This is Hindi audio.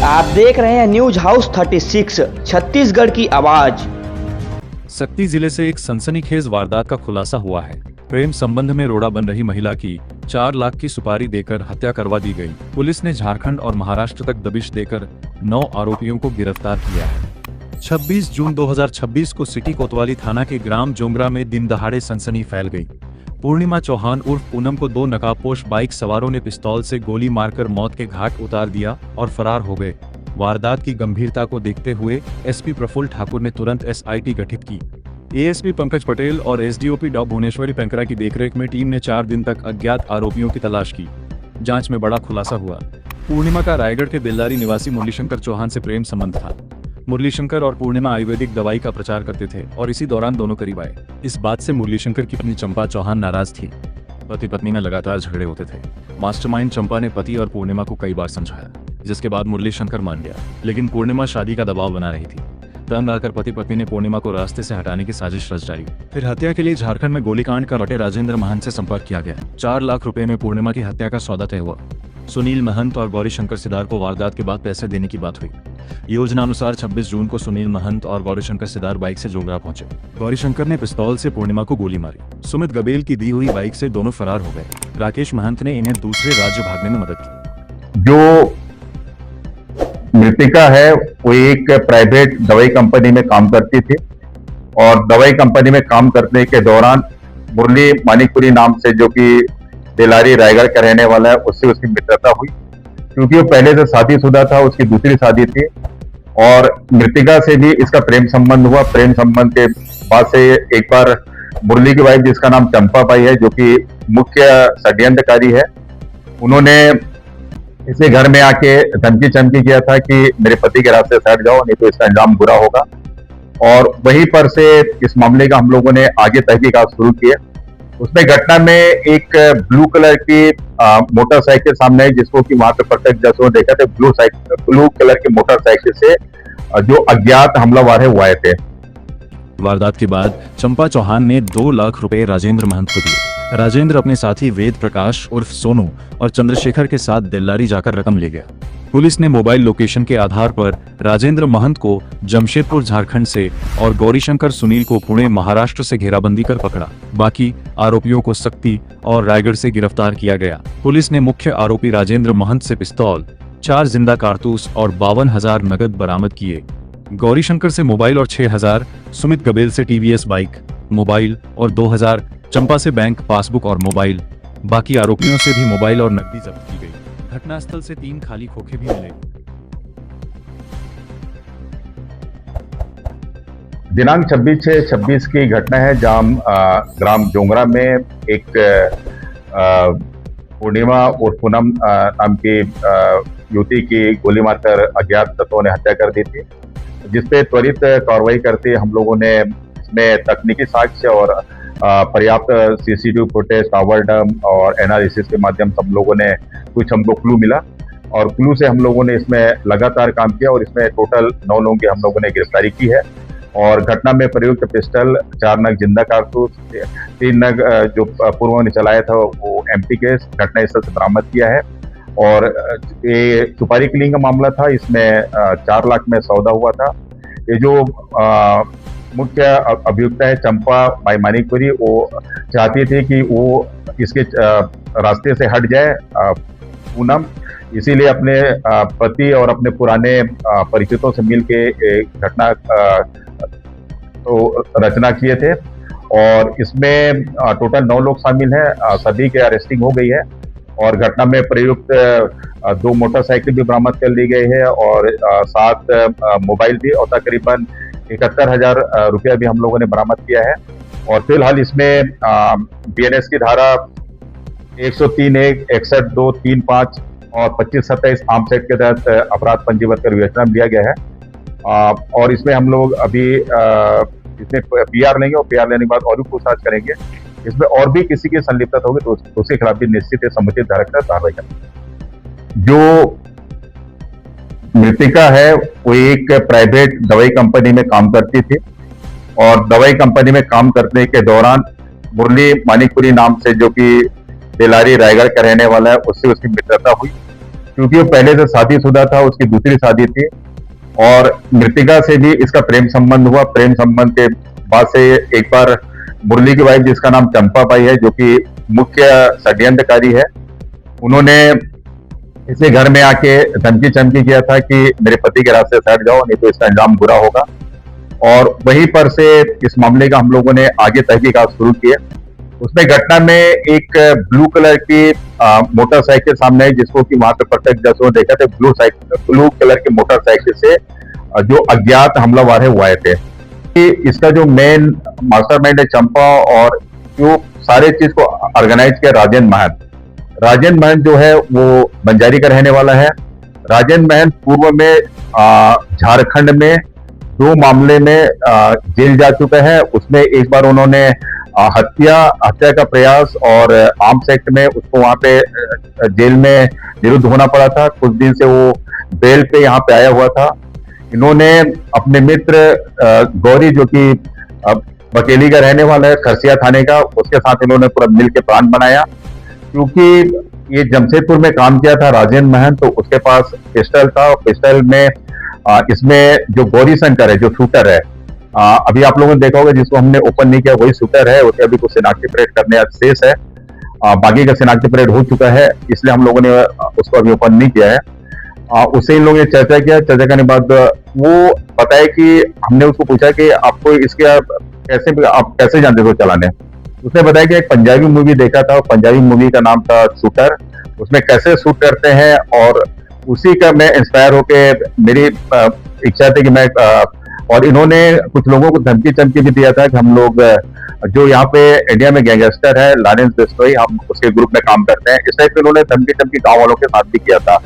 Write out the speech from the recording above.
आप देख रहे हैं न्यूज हाउस 36 छत्तीसगढ़ की आवाज। सक्ती जिले से एक सनसनीखेज वारदात का खुलासा हुआ है। प्रेम संबंध में रोड़ा बन रही महिला की 4 लाख की सुपारी देकर हत्या करवा दी गई। पुलिस ने झारखंड और महाराष्ट्र तक दबिश देकर 9 आरोपियों को गिरफ्तार किया है। 26 जून 2026 को सिटी कोतवाली थाना के ग्राम जोंगरा में दिन दहाड़े सनसनी फैल गई। पूर्णिमा चौहान उर्फ पूनम को 2 नकाबपोश बाइक सवारों ने पिस्तौल से गोली मारकर मौत के घाट उतार दिया और फरार हो गए। वारदात की गंभीरता को देखते हुए एसपी प्रफुल्ल ठाकुर ने तुरंत एसआईटी गठित की। एएसपी पंकज पटेल और एसडीओपी डॉ भुवनेश्वरी पेंकरा की देखरेख में टीम ने 4 दिन तक अज्ञात आरोपियों की तलाश की। जांच में बड़ा खुलासा हुआ। पूर्णिमा का रायगढ़ के बेल्लारी निवासी मुरलीशंकर चौहान से प्रेम संबंध था। मुरलीशंकर और पूर्णिमा आयुर्वेदिक दवाई का प्रचार करते थे और इसी दौरान दोनों करीब आए। इस बात से मुरलीशंकर की पत्नी चंपा चौहान नाराज थी। पति पत्नी में लगातार झगड़े होते थे। मास्टरमाइंड चंपा ने पति और पूर्णिमा को कई बार समझाया, जिसके बाद मुरलीशंकर मान गया, लेकिन पूर्णिमा शादी का दबाव बना रही थी। तंग आकर पति पत्नी ने पूर्णिमा को रास्ते से हटाने की साजिश रच डाली। फिर हत्या के लिए झारखंड में गोलीकांड का रटे राजेंद्र महंत से संपर्क किया गया। 4 लाख रुपए में पूर्णिमा की हत्या का सौदा तय हुआ। सुनील महंत और गौरीशंकर सिदार को वारदात के बाद पैसे देने की बात हुई। योजना अनुसार 26 जून को सुनील महंत और गौरीशंकर सिदार बाइक से जोगरा पहुंचे। गौरीशंकर ने पिस्तौल से पूर्णिमा को गोली मारी। सुमित गबेल की दी हुई बाइक से दोनों फरार हो गए। राकेश महंत ने इन्हें दूसरे राज्य भागने में मदद की। जो मृतिका है वो एक प्राइवेट दवाई कंपनी में काम करती थी और दवाई कंपनी में काम करने के दौरान मुरली मानिकपुरी नाम से, जो कि बेलारी रायगढ़ का रहने वाला है, उससे उसकी मित्रता हुई। क्योंकि वो पहले से शादीशुदा था, उसकी दूसरी शादी थी और मृतिका से भी इसका प्रेम संबंध हुआ। प्रेम संबंध के बाद से एक बार मुरली की वाइफ, जिसका नाम चंपा बाई है, जो कि मुख्य षड्यंत्रकारी है, उन्होंने इसे घर में आके धमकी चमकी किया था कि मेरे पति के रास्ते से हट जाओ, नहीं तो इसका अंजाम बुरा होगा। और वहीं पर से इस मामले का हम लोगों ने आगे तहकीकात शुरू किए। उसमें घटना में एक ब्लू कलर की मोटरसाइकिल सामने आई, जिसको कि वहां पे प्रत्यक्षदर्शियों ने देखा था। ब्लू कलर की मोटरसाइकिल से जो अज्ञात हमलावर है वो आए थे। वारदात के बाद चंपा चौहान ने 2 लाख रुपए राजेंद्र महंत को दिए। राजेंद्र अपने साथी वेद प्रकाश उर्फ सोनू और चंद्रशेखर के साथ देल्लारी जाकर रकम ले गया। पुलिस ने मोबाइल लोकेशन के आधार पर राजेंद्र महंत को जमशेदपुर झारखंड से और गौरीशंकर सुनील को पुणे महाराष्ट्र से घेराबंदी कर पकड़ा। बाकी आरोपियों को सक्ती और रायगढ़ से गिरफ्तार किया गया। पुलिस ने मुख्य आरोपी राजेंद्र महंत से पिस्तौल, 4 जिंदा कारतूस और 52,000 नगद बरामद किए। गौरीशंकर से मोबाइल और 6,000, सुमित गबेल से टीवीएस बाइक, मोबाइल और 2,000, चंपा से बैंक पासबुक और मोबाइल। बाकी आरोपियों से भी मोबाइल और नकदी जब्त की गई। घटनास्थल से 3 खाली खोखे भी मिले। दिनांक 26/6/26 की घटना है, जहां ग्राम जोंगरा में एक पूर्णिमा और पूनम नाम की युवती की गोली मारकर अज्ञात तत्वों ने हत्या कर दी थी, जिसपे त्वरित कार्रवाई करते हम लोगों ने इसमें तकनीकी साक्ष्य और पर्याप्त सीसीटीवी फुटेज, टावर डम और एनालिसिस के माध्यम से हम लोगों ने कुछ हमको क्लू मिला और क्लू से हम लोगों ने इसमें लगातार काम किया और इसमें टोटल 9 लोगों की हम लोगों ने गिरफ्तारी की है। और घटना में प्रयुक्त पिस्टल, 4 नग जिंदा कारतूस, 3 नग जो पूर्व ने चलाया था वो एम्प्टी केस घटना स्थल से बरामद किया है। और ये सुपारी किलिंग का मामला था, इसमें 4 लाख में सौदा हुआ था। ये जो मुख्य अभियुक्त है चंपा बाई मानिकपुरी, वो चाहती थी कि वो इसके रास्ते से हट जाए पूनम, इसीलिए अपने पति और अपने पुराने परिचितों से मिलके घटना तो रचना किए थे। और इसमें टोटल 9 लोग शामिल हैं, सभी के अरेस्टिंग हो गई है और घटना में प्रयुक्त 2 मोटरसाइकिल भी बरामद कर ली गई है और 7 मोबाइल भी और तकरीबन 71,000 रुपया भी हम लोगों ने बरामद किया है। और फिलहाल इसमें बीएनएस की धारा 103(1), 61(2), 35 और 25(27) आर्म्स एक्ट के तहत अपराध पंजीबद्ध कर विवेचना में लिया गया है। और इसमें हम लोग अभी इसमें पीआर लेंगे और पीआर लेने के बाद और भी पूछताछ करेंगे। इसमें और भी किसी की संलिप्तता होगी तो उसके खिलाफ भी निश्चित समुचित धारा के तहत कार्रवाई करेंगे। जो मृतिका है वो एक प्राइवेट दवाई कंपनी में काम करती थी और दवाई कंपनी में काम करने के दौरान मुरली मानिकपुरी नाम से, जो कि बेलारी रायगढ़ का रहने वाला है, उससे उसकी मित्रता हुई। क्योंकि वो पहले से शादीशुदा था, उसकी दूसरी शादी थी और मृतिका से भी इसका प्रेम संबंध हुआ। प्रेम संबंध के बाद से एक बार मुरली की वाइफ जिसका नाम चंपा बाई है, जो कि मुख्य षड्यंत्रकारी है, उन्होंने इसे घर में आके धमकी चमकी किया था कि मेरे पति के रास्ते से हट जाओ, नहीं तो इसका अंजाम बुरा होगा। और वहीं पर से इस मामले का हम लोगों ने आगे तहकीकात शुरू की है। उसमें घटना में एक ब्लू कलर की मोटरसाइकिल सामने आई, जिसको कि वहां पे प्रत्यक्षदर्शियों ने देखा था। ब्लू कलर की मोटरसाइकिल से जो अज्ञात हमलावर है वो आए थे। कि इसका जो मेन मास्टरमाइंड है चंपा, और जो सारे चीज को ऑर्गेनाइज किया राजेंद्र महंत। राजेंद्र महंत जो है वो बंजारी का रहने वाला है। राजेंद्र महंत पूर्व में झारखंड में 2 मामले में जेल जा चुका है। उसमें एक बार उन्होंने हत्या का प्रयास और आर्म्स एक्ट में उसको वहां पे जेल में निरुद्ध होना पड़ा था। कुछ दिन से वो बेल पे यहाँ पे आया हुआ था। इन्होंने अपने मित्र गौरी, जो कि बकेली का रहने वाला है, खरसिया थाने का, उसके साथ इन्होंने पूरा मिल के प्लान बनाया। क्योंकि ये जमशेदपुर में काम किया था राजेंद्र महंत, तो उसके पास पिस्टल था। पिस्टल में इसमें जो गौरी शंकर है, जो शूटर है, अभी आप लोगों ने देखा होगा, जिसको हमने ओपन नहीं किया वही शूटर है। उसके अभी कुछ शिनाख्ती परेड करने शेष है। बाकी का शिनाख्ती परेड हो चुका है, इसलिए हम लोगों ने उसको अभी ओपन नहीं किया है। उससे इन लोगों ने चर्चा किया। चर्चा करने के बाद वो बताया कि हमने उसको पूछा कि आपको इसके आप कैसे जानते थे चलाने। उसने बताया कि एक पंजाबी मूवी देखा था, पंजाबी मूवी का नाम था शूटर। उसमें कैसे शूट करते हैं, और उसी का मैं इंस्पायर होके मेरी इच्छा थी कि मैं और इन्होंने कुछ लोगों को धमकी चमकी भी दिया था कि हम लोग जो यहाँ पे इंडिया में गैंगस्टर है लॉरेंस बिश्नोई, हम उसके ग्रुप में काम करते हैं। इस टाइप पे उन्होंने धमकी चमकी गाँव वालों के साथ भी किया था।